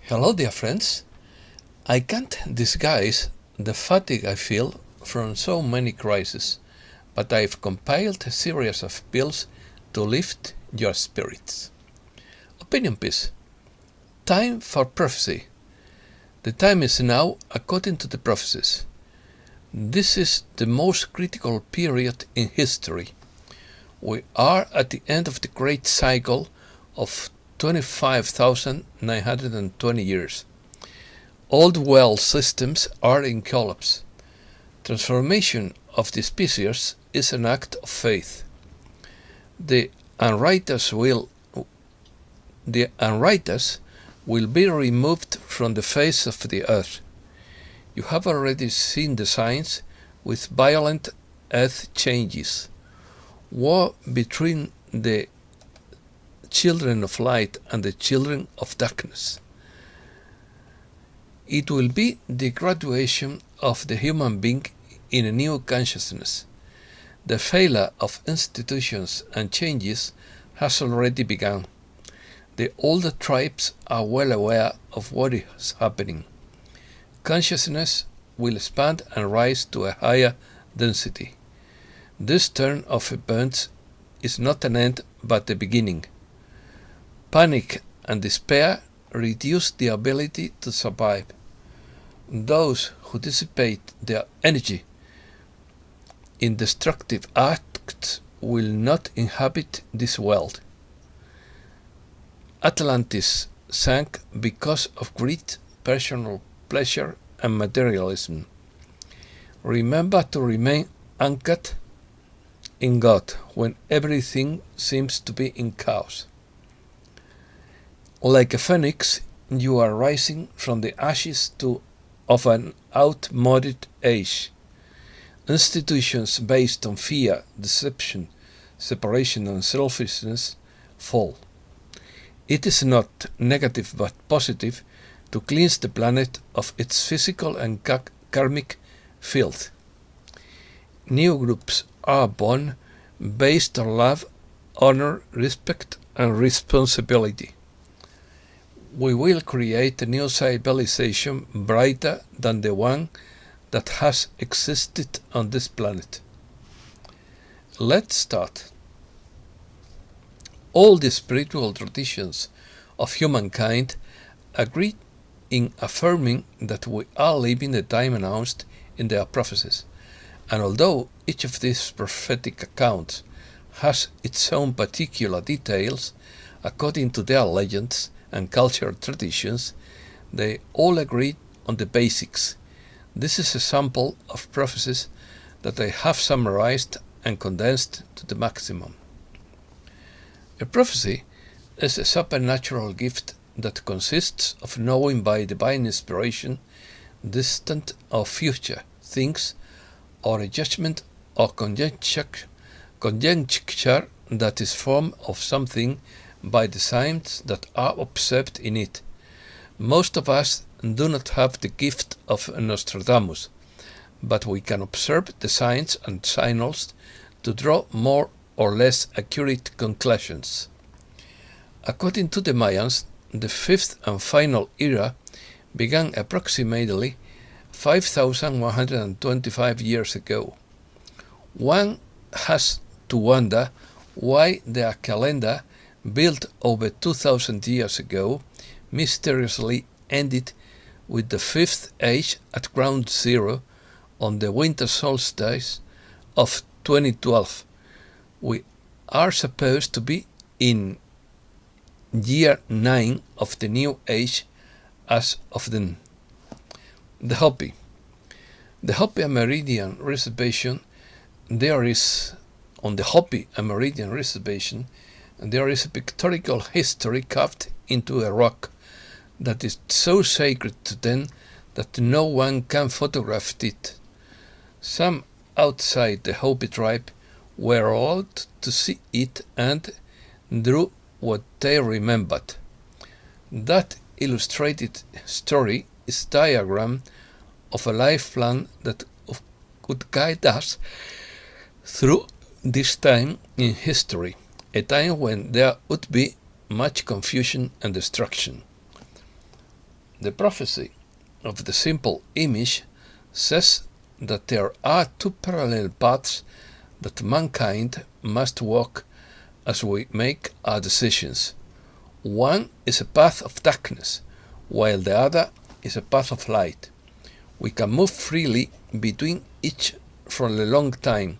Hello, dear friends. I can't disguise the fatigue I feel from so many crises, but I've compiled a series of pills to lift your spirits. Opinion piece. Time for prophecy. The time is now according to the prophecies. This is the most critical period in history. We are at the end of the great cycle of 25,920 years. Old world systems are in collapse. Transformation of the species is an act of faith. The unrighteous will be removed from the face of the earth. You have already seen the signs with violent earth changes. War between the children of light and the children of darkness. It will be the graduation of the human being in a new consciousness. The failure of institutions and changes has already begun. The older tribes are well aware of what is happening. Consciousness will expand and rise to a higher density. This turn of events is not an end but the beginning. Panic and despair reduce the ability to survive. Those who dissipate their energy in destructive acts will not inhabit this world. Atlantis sank because of greed, personal pleasure, and materialism. Remember to remain anchored in God when everything seems to be in chaos. Like a phoenix, you are rising from the ashes of an outmoded age. Institutions based on fear, deception, separation, and selfishness fall. It is not negative but positive to cleanse the planet of its physical and karmic filth. New groups are born based on love, honor, respect, and responsibility. We will create a new civilization brighter than the one that has existed on this planet. Let's start. All the spiritual traditions of humankind agree in affirming that we are living the time announced in their prophecies, and although each of these prophetic accounts has its own particular details according to their legends and cultural traditions, they all agree on the basics. This is a sample of prophecies that I have summarized and condensed to the maximum. A prophecy is a supernatural gift that consists of knowing by divine inspiration distant or future things, or a judgment or conjecture that is formed of something by the signs that are observed in it. Most of us do not have the gift of Nostradamus, but we can observe the signs and signals to draw more or less accurate conclusions. According to the Mayans, the fifth and final era began approximately 5,125 years ago. One has to wonder why their calendar, built over 2,000 years ago, mysteriously ended with the fifth age at ground zero on the winter solstice of 2012. We are supposed to be in year 9 of the new age as of then. The Hopi. The Hopi Amerindian Reservation, there is a pictorial history carved into a rock that is so sacred to them that no one can photograph it. Some outside the Hopi tribe were allowed to see it and drew what they remembered. That illustrated story is a diagram of a life plan that could guide us through this time in history, a time when there would be much confusion and destruction. The prophecy of the simple image says that there are two parallel paths that mankind must walk as we make our decisions. One is a path of darkness, while the other is a path of light. We can move freely between each for a long time,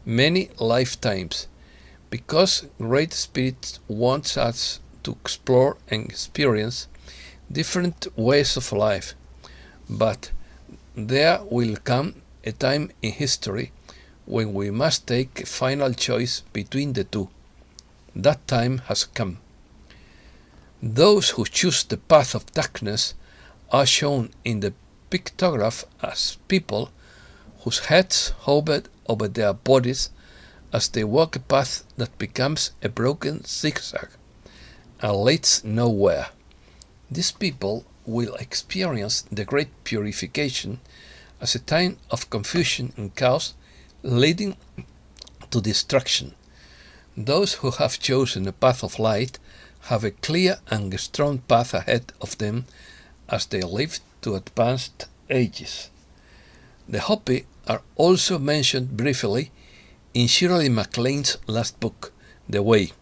many lifetimes, because Great Spirit wants us to explore and experience different ways of life. But there will come a time in history when we must take a final choice between the two. That time has come. Those who choose the path of darkness are shown in the pictograph as people whose heads hover over their bodies as they walk a path that becomes a broken zigzag and leads nowhere. These people will experience the great purification as a time of confusion and chaos leading to destruction. Those who have chosen a path of light have a clear and strong path ahead of them as they live to advanced ages. The Hopi are also mentioned briefly in Shirley MacLaine's last book, The Way.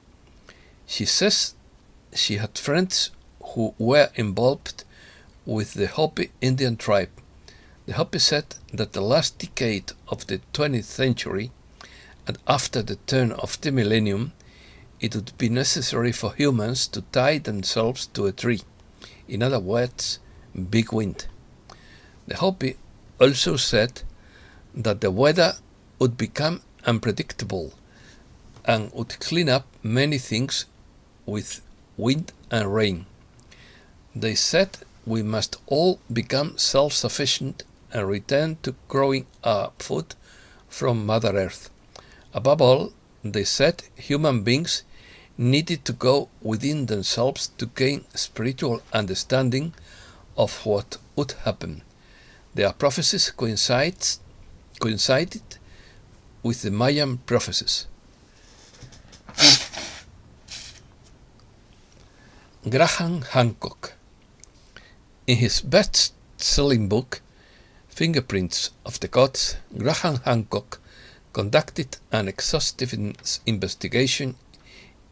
She says she had friends who were involved with the Hopi Indian tribe. The Hopi said that the last decade of the 20th century, and after the turn of the millennium, it would be necessary for humans to tie themselves to a tree. In other words, big wind. The Hopi also said that the weather would become unpredictable and would clean up many things with wind and rain. They said we must all become self-sufficient and return to growing our food from Mother Earth. Above all, they said human beings needed to go within themselves to gain spiritual understanding of what would happen. Their prophecies coincided with the Mayan prophecies. Graham Hancock. In his best-selling book, Fingerprints of the Gods, Graham Hancock conducted an exhaustive investigation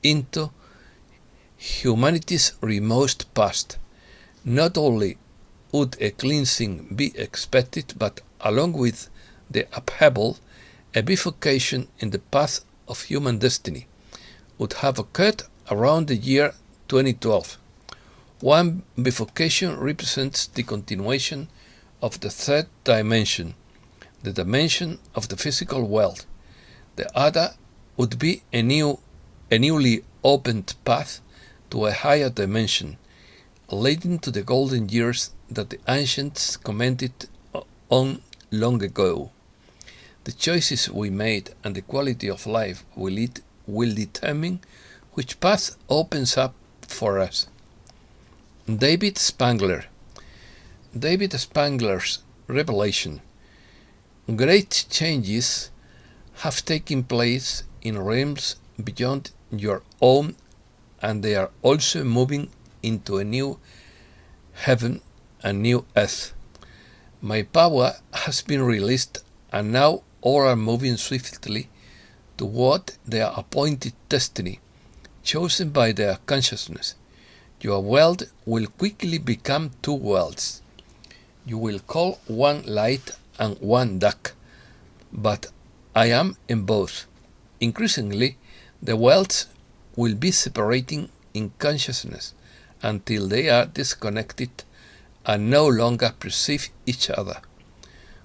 into humanity's remote past. Not only would a cleansing be expected, but along with the upheaval, a bifurcation in the path of human destiny would have occurred around the year 2012. One bifurcation represents the continuation of the third dimension, the dimension of the physical world. The other would be a newly opened path to a higher dimension, leading to the golden years that the ancients commented on long ago. The choices we made and the quality of life we lead will determine which path opens up for us. David Spangler. David Spangler's revelation. Great changes have taken place in realms beyond your own, and they are also moving into a new heaven and new earth. My power has been released, and now all are moving swiftly toward their appointed destiny, chosen by their consciousness. Your world will quickly become two worlds. You will call one light and one dark, but I am in both. Increasingly, the worlds will be separating in consciousness until they are disconnected and no longer perceive each other.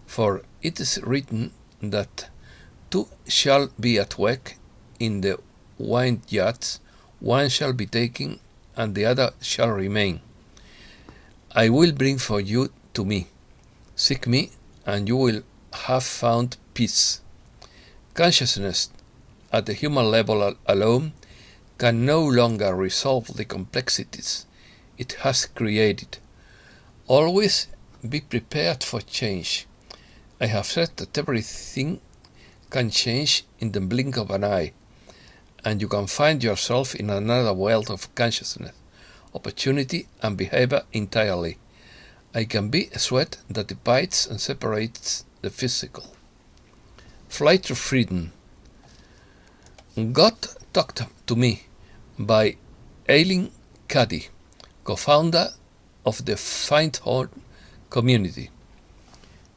For it is written that two shall be at work in the vineyards, one shall be taken and the other shall remain. I will bring for you to me. Seek me, and you will have found peace. Consciousness at the human level alone can no longer resolve the complexities it has created. Always be prepared for change. I have said that everything can change in the blink of an eye, and you can find yourself in another world of consciousness, opportunity, and behavior entirely. I can be a sweat that divides and separates the physical. Flight to freedom. God talked to me by Eileen Cady, co-founder of the Findhorn community.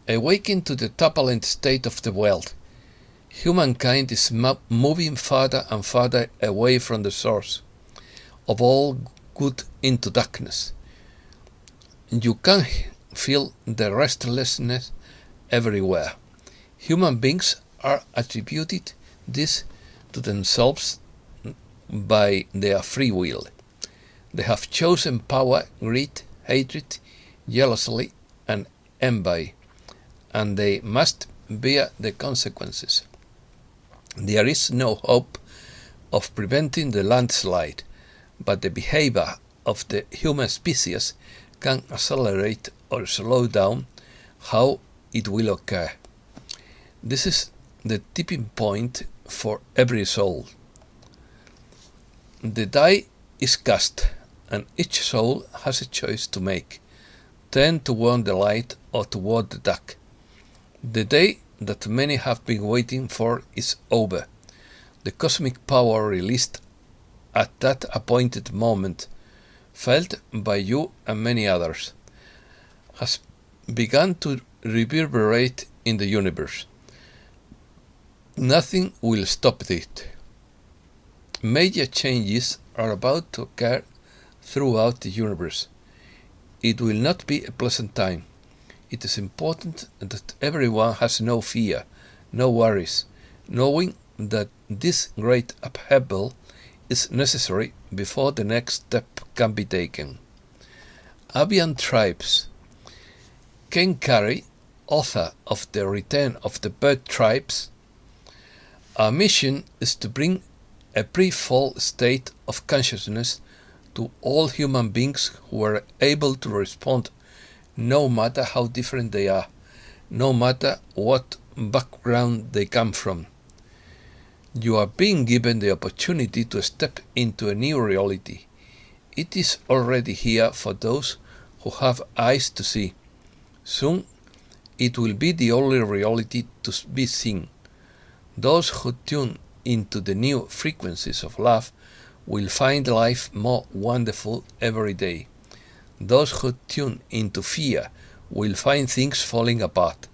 Awaken to the turbulent state of the world. Humankind is moving farther and farther away from the source of all good into darkness. You can feel the restlessness everywhere. Human beings are attributed this to themselves by their free will. They have chosen power, greed, hatred, jealousy, and envy, and they must bear the consequences. There is no hope of preventing the landslide, but the behavior of the human species can accelerate or slow down how it will occur. This is the tipping point for every soul. The die is cast, and each soul has a choice to make: turn toward the light or toward the dark. The day that many have been waiting for is over. The cosmic power released at that appointed moment, felt by you and many others, has begun to reverberate in the universe. Nothing will stop it. Major changes are about to occur throughout the universe. It will not be a pleasant time. It is important that everyone has no fear, no worries, knowing that this great upheaval is necessary before the next step can be taken. Avian Tribes. Ken Carey, author of The Return of the Bird Tribes. Our mission is to bring a pre-fall state of consciousness to all human beings who are able to respond, no matter how different they are, no matter what background they come from. You are being given the opportunity to step into a new reality. It is already here for those who have eyes to see. Soon, it will be the only reality to be seen. Those who tune into the new frequencies of love will find life more wonderful every day. Those who tune into fear will find things falling apart.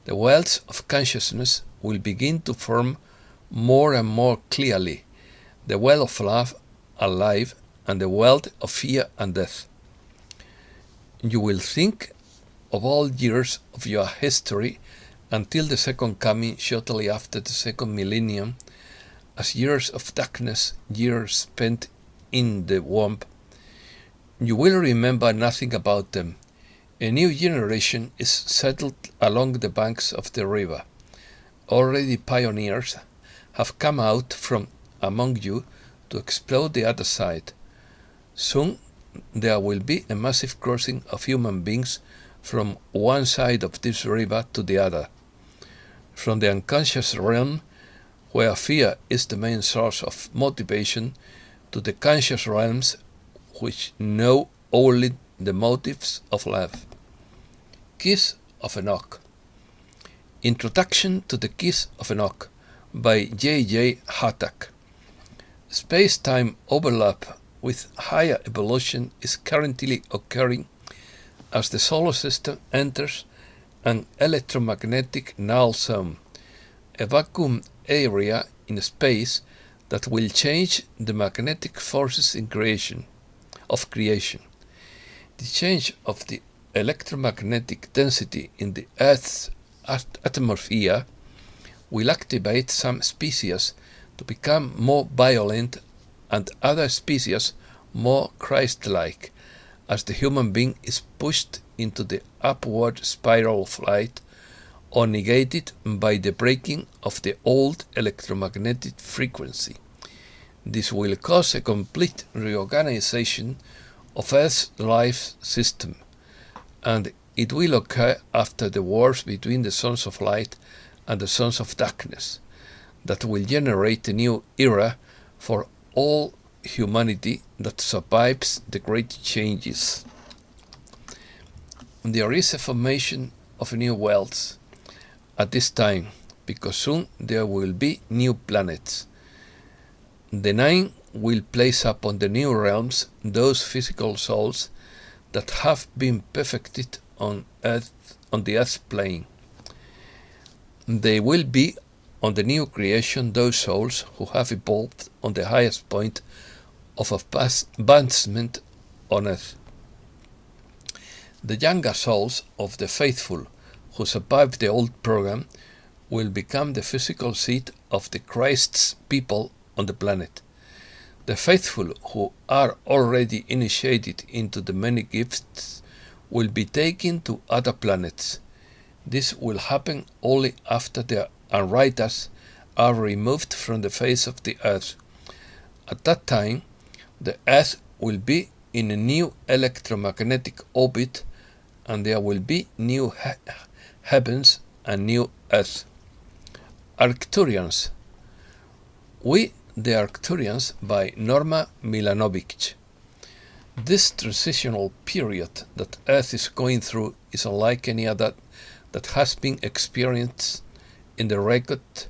The worlds of consciousness will begin to form more and more clearly: the world of love and life, and the world of fear and death. You will think of all years of your history until the second coming shortly after the second millennium as years of darkness, years spent in the womb. You will remember nothing about them. A new generation is settled along the banks of the river. Already pioneers have come out from among you to explore the other side. Soon there will be a massive crossing of human beings from one side of this river to the other, from the unconscious realm, where fear is the main source of motivation, to the conscious realms which know only the motives of love. Kiss of Enoch. Introduction to the Kiss of Enoch by J.J. Hattak. Space-time overlap with higher evolution is currently occurring as the solar system enters an electromagnetic null zone, a vacuum area in space that will change the magnetic forces of creation. The change of the electromagnetic density in the Earth's atmosphere will activate some species to become more violent and other species more Christ-like, as the human being is pushed into the upward spiral of light or negated by the breaking of the old electromagnetic frequency. This will cause a complete reorganization of Earth's life system, and it will occur after the wars between the sons of light and the sons of darkness, that will generate a new era for all humanity that survives the great changes. there is a formation of new worlds at this time, because soon there will be new planets. The nine will place upon the new realms those physical souls that have been perfected on the earth plane. They will be on the new creation those souls who have evolved on the highest point of advancement on earth. The younger souls of the faithful who survived the old program will become the physical seat of the Christ's people on the planet. The faithful who are already initiated into the many gifts will be taken to other planets. This will happen only after the unrighteous are removed from the face of the earth. At that time, the earth will be in a new electromagnetic orbit, and there will be new heavens and new earth. Arcturians. We, the Arcturians, by Norma Milanovic. This transitional period that Earth is going through is unlike any other that has been experienced in the records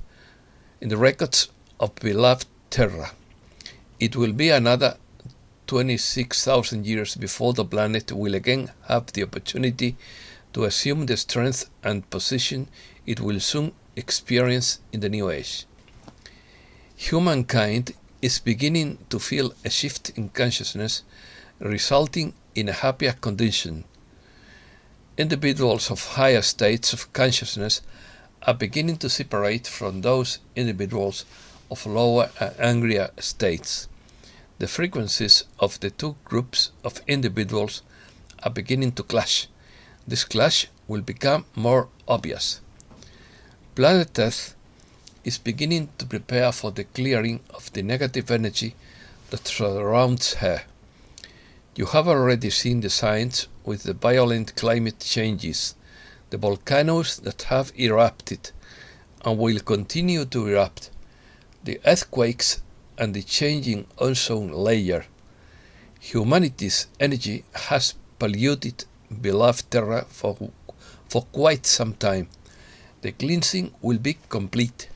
of beloved Terra. It will be another 26,000 years before the planet will again have the opportunity to assume the strength and position it will soon experience in the new age. Humankind is beginning to feel a shift in consciousness, resulting in a happier condition. Individuals of higher states of consciousness are beginning to separate from those individuals of lower and angrier states. The frequencies of the two groups of individuals are beginning to clash. This clash will become more obvious. Planet Earth is beginning to prepare for the clearing of the negative energy that surrounds her. You have already seen the signs with the violent climate changes, the volcanoes that have erupted and will continue to erupt, the earthquakes and the changing ozone layer. Humanity's energy has polluted beloved Terra for quite some time. The cleansing will be complete.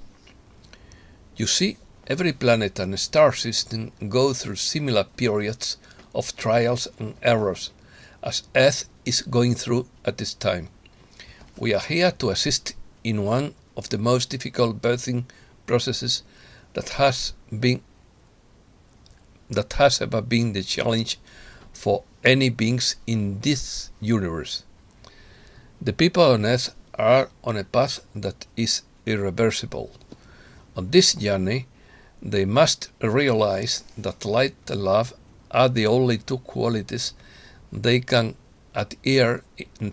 You see, every planet and star system go through similar periods of trials and errors, as Earth is going through at this time. We are here to assist in one of the most difficult birthing processes that has ever been the challenge for any beings in this universe. The people on Earth are on a path that is irreversible. On this journey, they must realize that light and love are the only two qualities they can adhere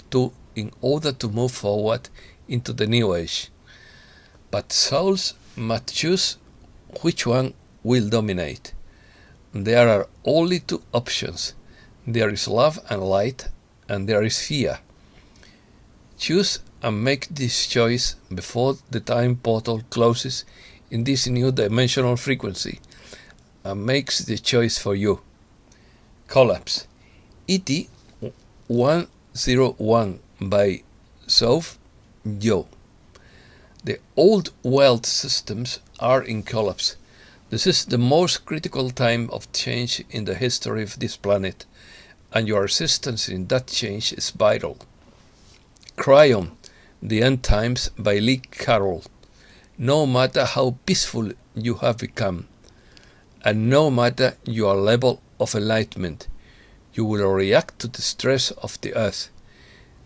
to in order to move forward into the new age. But souls must choose which one will dominate. There are only two options. There is love and light, and there is fear. Choose and make this choice before the time portal closes in this new dimensional frequency and makes the choice for you. Collapse. ET 101 by Soph Yo. The old world systems are in collapse. This is the most critical time of change in the history of this planet, and your assistance in that change is vital. Cryon, The End Times by Lee Carroll. No matter how peaceful you have become, and no matter your level of enlightenment, you will react to the stress of the earth.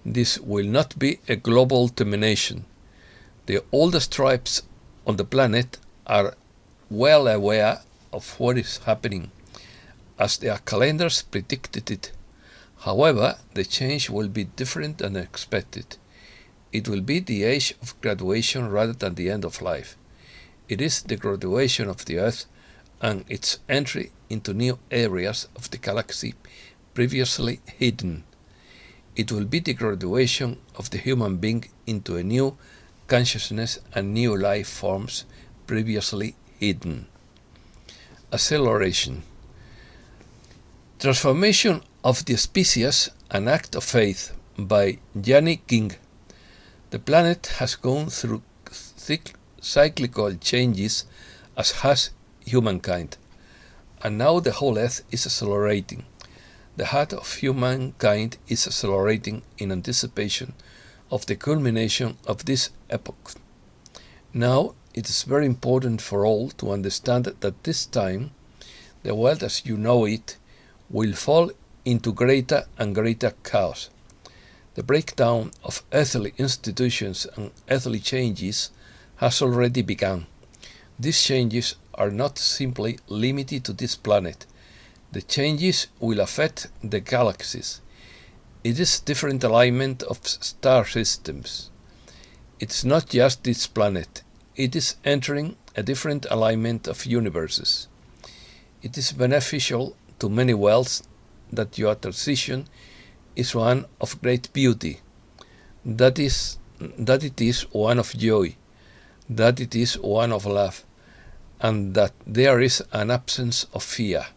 This will not be a global termination. The oldest tribes on the planet are well aware of what is happening, as their calendars predicted it. However, the change will be different than expected. It will be the age of graduation rather than the end of life. It is the graduation of the Earth and its entry into new areas of the galaxy previously hidden. It will be the graduation of the human being into a new consciousness and new life forms previously hidden. Acceleration. Transformation of the species, an act of faith, by Gianni King. The planet has gone through cyclical changes, as has humankind, and now the whole Earth is accelerating. The heart of humankind is accelerating in anticipation of the culmination of this epoch. Now it is very important for all to understand that this time the world as you know it will fall into greater and greater chaos. The breakdown of earthly institutions and earthly changes has already begun. These changes are not simply limited to this planet. The changes will affect the galaxies. It is different alignment of star systems. It's not just this planet. It is entering a different alignment of universes. It is beneficial to many worlds that your transition is one of great beauty, that it is one of joy, that it is one of love, and that there is an absence of fear.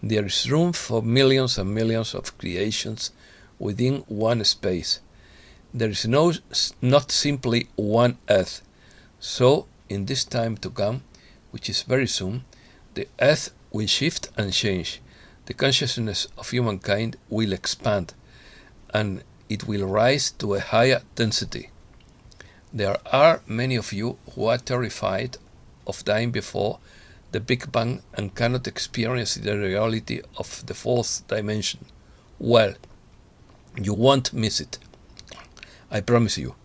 There is room for millions and millions of creations within one space. There is not simply one Earth. So, in this time to come, which is very soon, the Earth will shift and change. The consciousness of humankind will expand, and it will rise to a higher density. There are many of you who are terrified of dying before the Big Bang and cannot experience the reality of the fourth dimension. Well, you won't miss it. I promise you.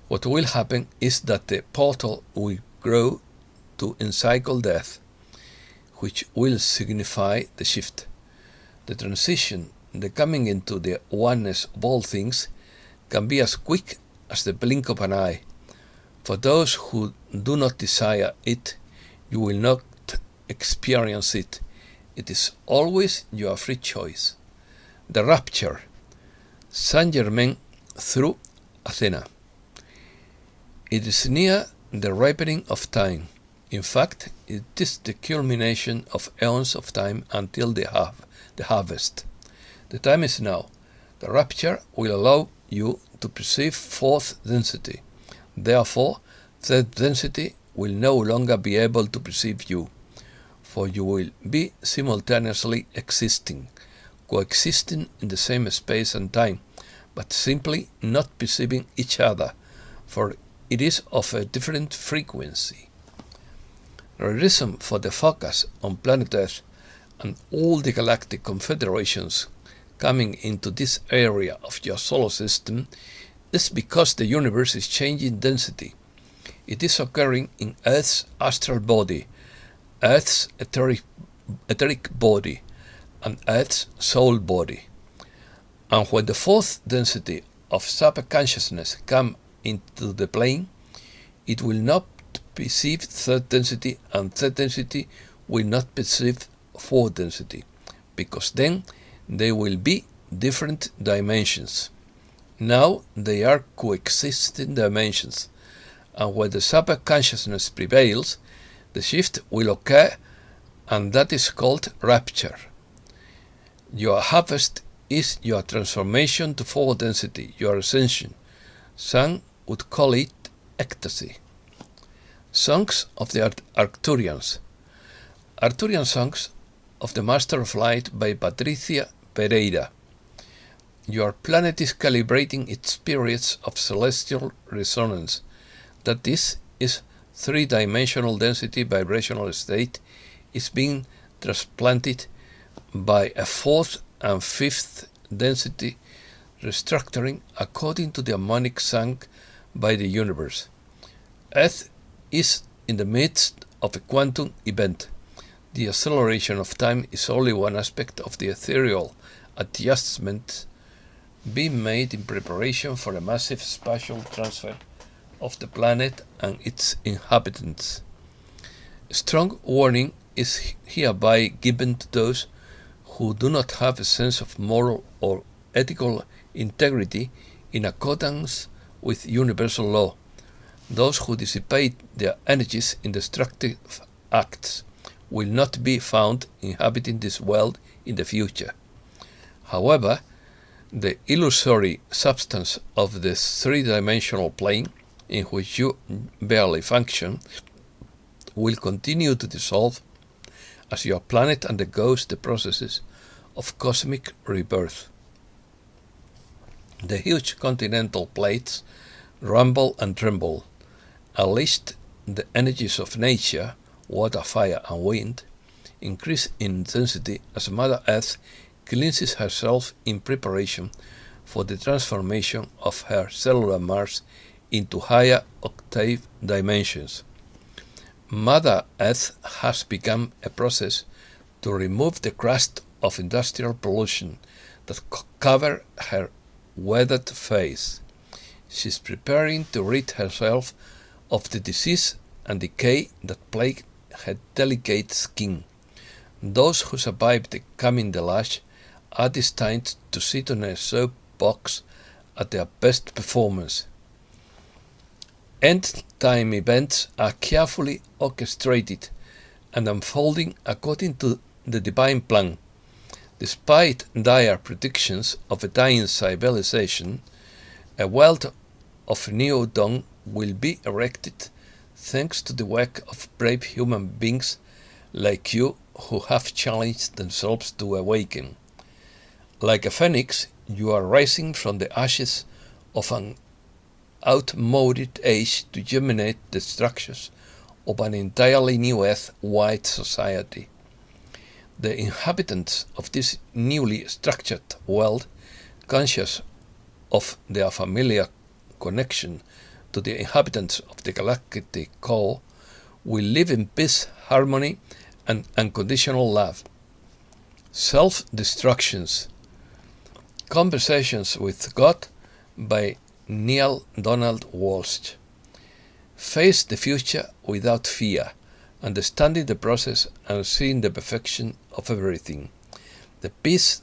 What will happen is that the portal will grow to encircle death, which will signify the shift, the transition, the coming into the oneness of all things can be as quick as the blink of an eye. For those who do not desire it, you will not experience it. It is always your free choice. The Rapture. Saint Germain through Athena. It is near the ripening of time. In fact, it is the culmination of eons of time until the harvest. The time is now. The rapture will allow you to perceive fourth density. Therefore, third density will no longer be able to perceive you, for you will be simultaneously existing, coexisting in the same space and time, but simply not perceiving each other, for it is of a different frequency. The reason for the focus on planet Earth and all the galactic confederations coming into this area of your solar system is because the universe is changing density. It is occurring in Earth's astral body, Earth's etheric body, and Earth's soul body. And when the fourth density of super-consciousness comes into the plane, it will not perceive third density, and third density will not perceive fourth density, because then they will be different dimensions. Now they are coexisting dimensions, and when the super-consciousness prevails, the shift will occur, and that is called rapture. Your harvest is your transformation to fourth density, your ascension. Some would call it ecstasy. Songs of the Arcturians. Arcturian Songs of the Master of Light by Patricia Pereira. Your planet is calibrating its periods of celestial resonance. That is three-dimensional density vibrational state is being transplanted by a fourth and fifth density restructuring according to the harmonic sung by the universe. Earth is in the midst of a quantum event. The acceleration of time is only one aspect of the ethereal adjustment being made in preparation for a massive spatial transfer of the planet and its inhabitants. A strong warning is hereby given to those who do not have a sense of moral or ethical integrity in accordance with universal law. Those who dissipate their energies in destructive acts will not be found inhabiting this world in the future. However, The illusory substance of the three-dimensional plane in which you barely function will continue to dissolve as your planet undergoes the processes of cosmic rebirth. The huge continental plates rumble and tremble, unleashed the energies of nature, water, fire, and wind, increase in intensity as Mother Earth cleanses herself in preparation for the transformation of her cellular Mars into higher octave dimensions. Mother Earth has begun a process to remove the crust of industrial pollution that covered her weathered face. She is preparing to rid herself of the disease and decay that plague her delicate skin. Those who survive the coming deluge are destined to sit on a soapbox at their best performance. End-time events are carefully orchestrated and unfolding according to the divine plan. Despite dire predictions of a dying civilization, a world of Neodong will be erected thanks to the work of brave human beings like you who have challenged themselves to awaken. Like a phoenix, you are rising from the ashes of an outmoded age to germinate the structures of an entirely new Earth-wide society. The inhabitants of this newly structured world, conscious of their familiar connection to the inhabitants of the galactic core, will live in peace, harmony, and unconditional love. Self-Destructions. Conversations with God by Neil Donald Walsh. Face the future without fear, understanding the process and seeing the perfection of everything. The peace,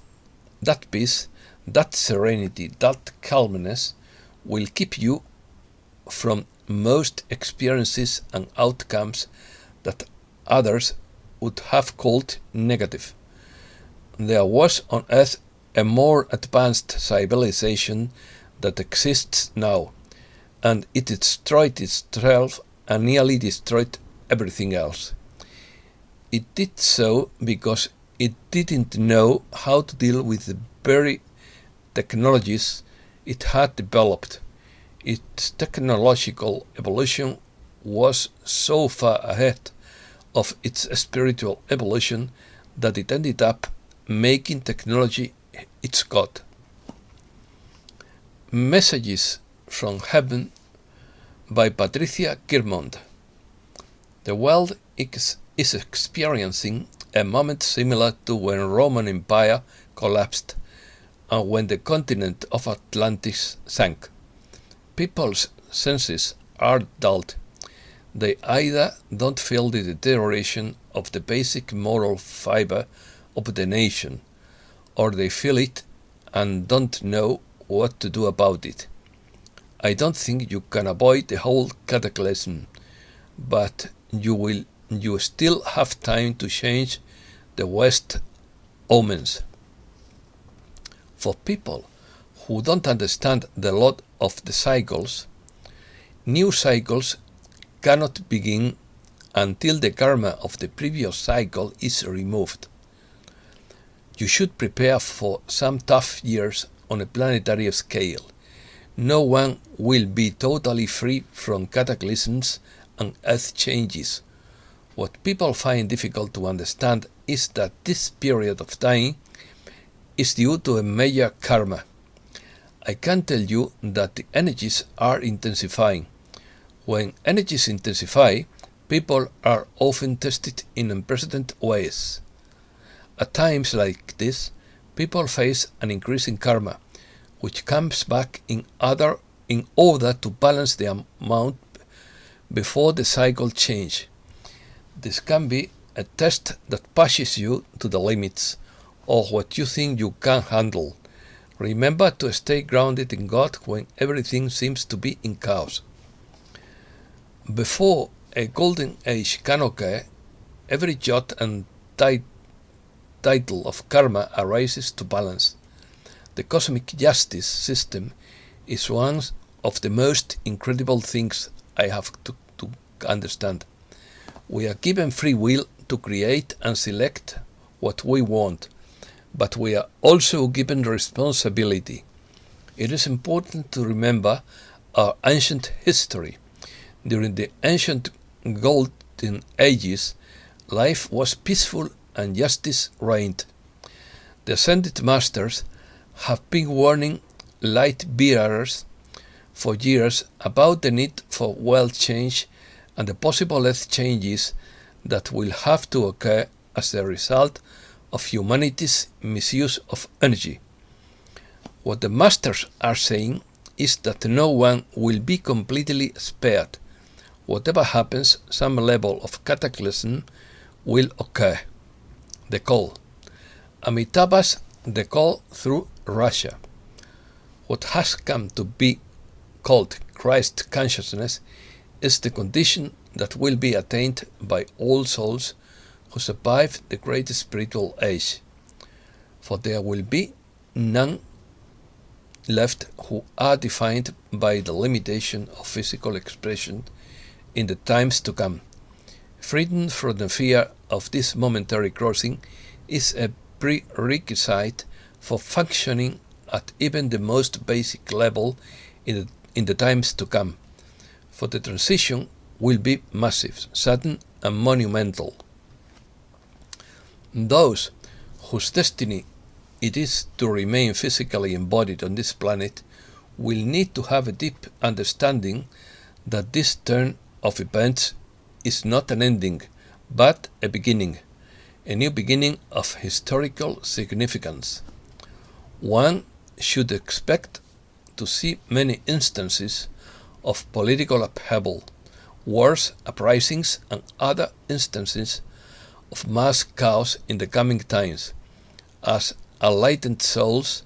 that serenity, that calmness will keep you from most experiences and outcomes that others would have called negative. There was on Earth a more advanced civilization that exists now, and it destroyed itself and nearly destroyed everything else. It did so because it didn't know how to deal with the very technologies it had developed. Its technological evolution was so far ahead of its spiritual evolution that it ended up making technology its god. Messages from Heaven by Patricia Kirmond. The world is experiencing a moment similar to when Roman Empire collapsed and when the continent of Atlantis sank. People's senses are dulled. They either don't feel the deterioration of the basic moral fiber of the nation, or they feel it and don't know what to do about it. I don't think you can avoid the whole cataclysm, but you still have time to change the West omens. For people who don't understand the law of the cycles, new cycles cannot begin until the karma of the previous cycle is removed. You should prepare for some tough years on a planetary scale. No one will be totally free from cataclysms and earth changes. What people find difficult to understand is that this period of time is due to a major karma. I can tell you that the energies are intensifying. When energies intensify, people are often tested in unprecedented ways. At times like this, people face an increase in karma, which comes back in order to balance the amount before the cycle change. This can be a test that pushes you to the limits of what you think you can handle. Remember to stay grounded in God when everything seems to be in chaos. Before a golden age can occur, every jot and title of karma arises to balance. the cosmic justice system is one of the most incredible things I have to understand. We are given free will to create and select what we want, but we are also given responsibility. It is important to remember our ancient history. During the ancient golden ages, life was peaceful and justice reigned. The ascended masters have been warning light bearers for years about the need for world change and the possible earth changes that will have to occur as a result of humanity's misuse of energy. What the masters are saying is that no one will be completely spared. Whatever happens, some level of cataclysm will occur. The call. Amitabha's The Call through Russia. What has come to be called Christ consciousness is the condition that will be attained by all souls who survive the great spiritual age. For there will be none left who are defined by the limitation of physical expression in the times to come. Freedom from the fear of this momentary crossing is a prerequisite for functioning at even the most basic level in the times to come, for the transition will be massive, sudden and monumental. Those whose destiny it is to remain physically embodied on this planet will need to have a deep understanding that this turn of events is not an ending, but a beginning, a new beginning of historical significance. One should expect to see many instances of political upheaval, wars, uprisings, and other instances of mass chaos in the coming times, as enlightened souls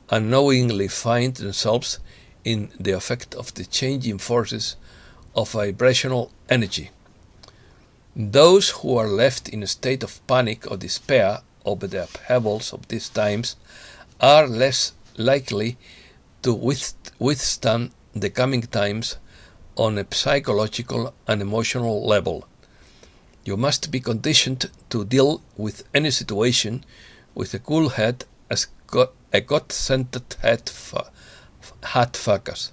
unknowingly find themselves in the effect of the changing forces of vibrational energy. Those who are left in a state of panic or despair over the upheavals of these times are less likely to withstand the coming times on a psychological and emotional level. You must be conditioned to deal with any situation with a cool head as a God-centered head focus.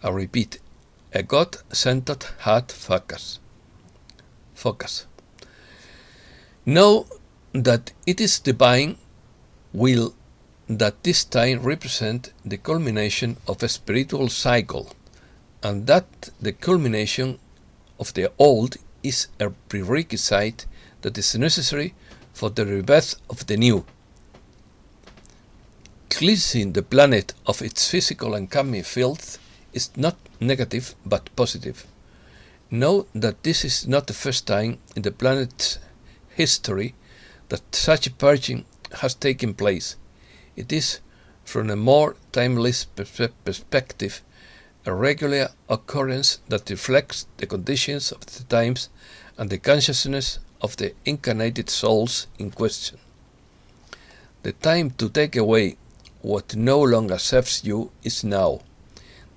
I repeat, a God-centered heart focus. Know that it is divine will that this time represent the culmination of a spiritual cycle, and that the culmination of the old is a prerequisite that is necessary for the rebirth of the new. Cleansing the planet of its physical and karmic filth is not negative but positive. Know that this is not the first time in the planet's history that such a purging has taken place. It is, from a more timeless perspective, a regular occurrence that reflects the conditions of the times and the consciousness of the incarnated souls in question. The time to take away what no longer serves you is now.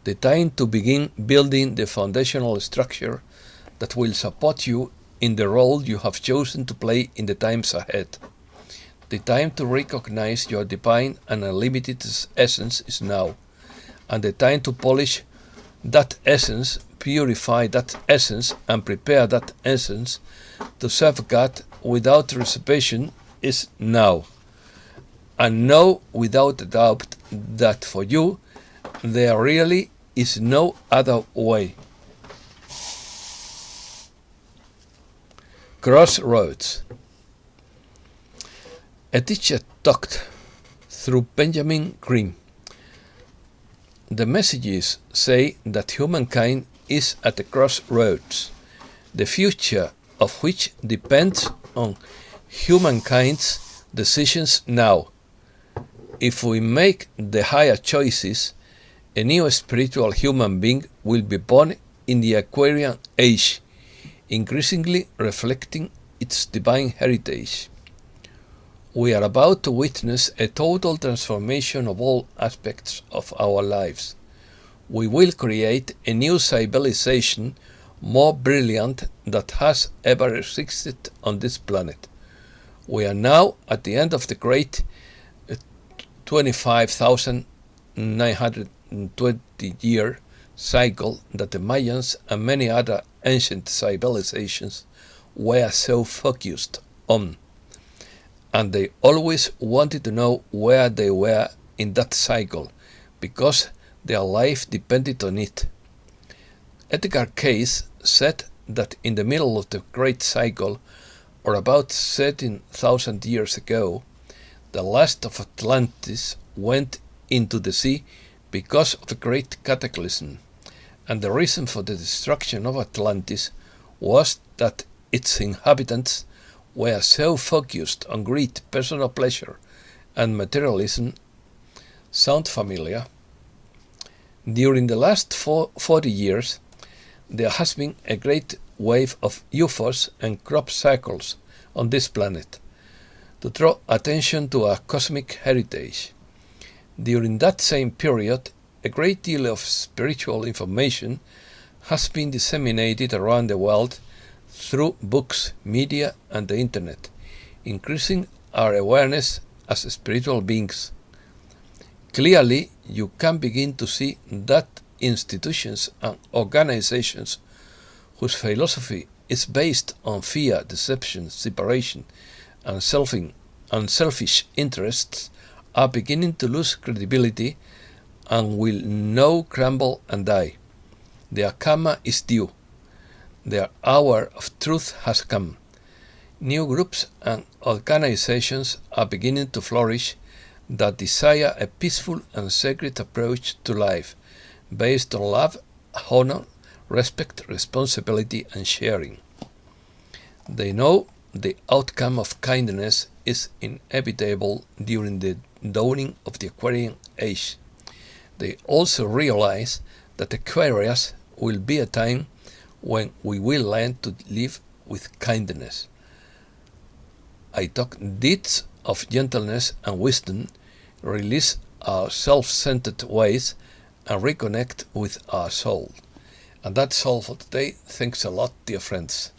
The time to begin building the foundational structure that will support you in the role you have chosen to play in the times ahead. The time to recognize your divine and unlimited essence is now, and the time to polish that essence, purify that essence, and prepare that essence to serve God without reservation is now. And know without a doubt that for you there really is no other way. Crossroads. A teacher talked through Benjamin Green. The messages say that humankind is at a crossroads, the future of which depends on humankind's decisions now. If we make the higher choices, a new spiritual human being will be born in the Aquarian age, increasingly reflecting its divine heritage. We are about to witness a total transformation of all aspects of our lives. We will create a new civilization more brilliant than has ever existed on this planet. We are now at the end of the great 25,920-year cycle that the Mayans and many other ancient civilizations were so focused on, and they always wanted to know where they were in that cycle because their life depended on it. Edgar Cayce said that in the middle of the great cycle, or about 13,000 years ago, the last of Atlantis went into the sea because of a great cataclysm, and the reason for the destruction of Atlantis was that its inhabitants were so focused on greed, personal pleasure, and materialism. Sound familiar? During the last 40 years, there has been a great wave of UFOs and crop circles on this planet to draw attention to our cosmic heritage. During that same period, a great deal of spiritual information has been disseminated around the world through books, media, and the internet, increasing our awareness as spiritual beings. Clearly, you can begin to see that institutions and organizations whose philosophy is based on fear, deception, separation, and selfish interests are beginning to lose credibility and will now crumble and die. Their karma is due. Their hour of truth has come. New groups and organizations are beginning to flourish that desire a peaceful and sacred approach to life, based on love, honor, respect, responsibility, and sharing. They know the outcome of kindness is inevitable during the dawning of the Aquarian age. They also realize that Aquarius will be a time when we will learn to live with kindness. I talk deeds of gentleness and wisdom, release our self-centered ways, and reconnect with our soul. And that's all for today. Thanks a lot, dear friends.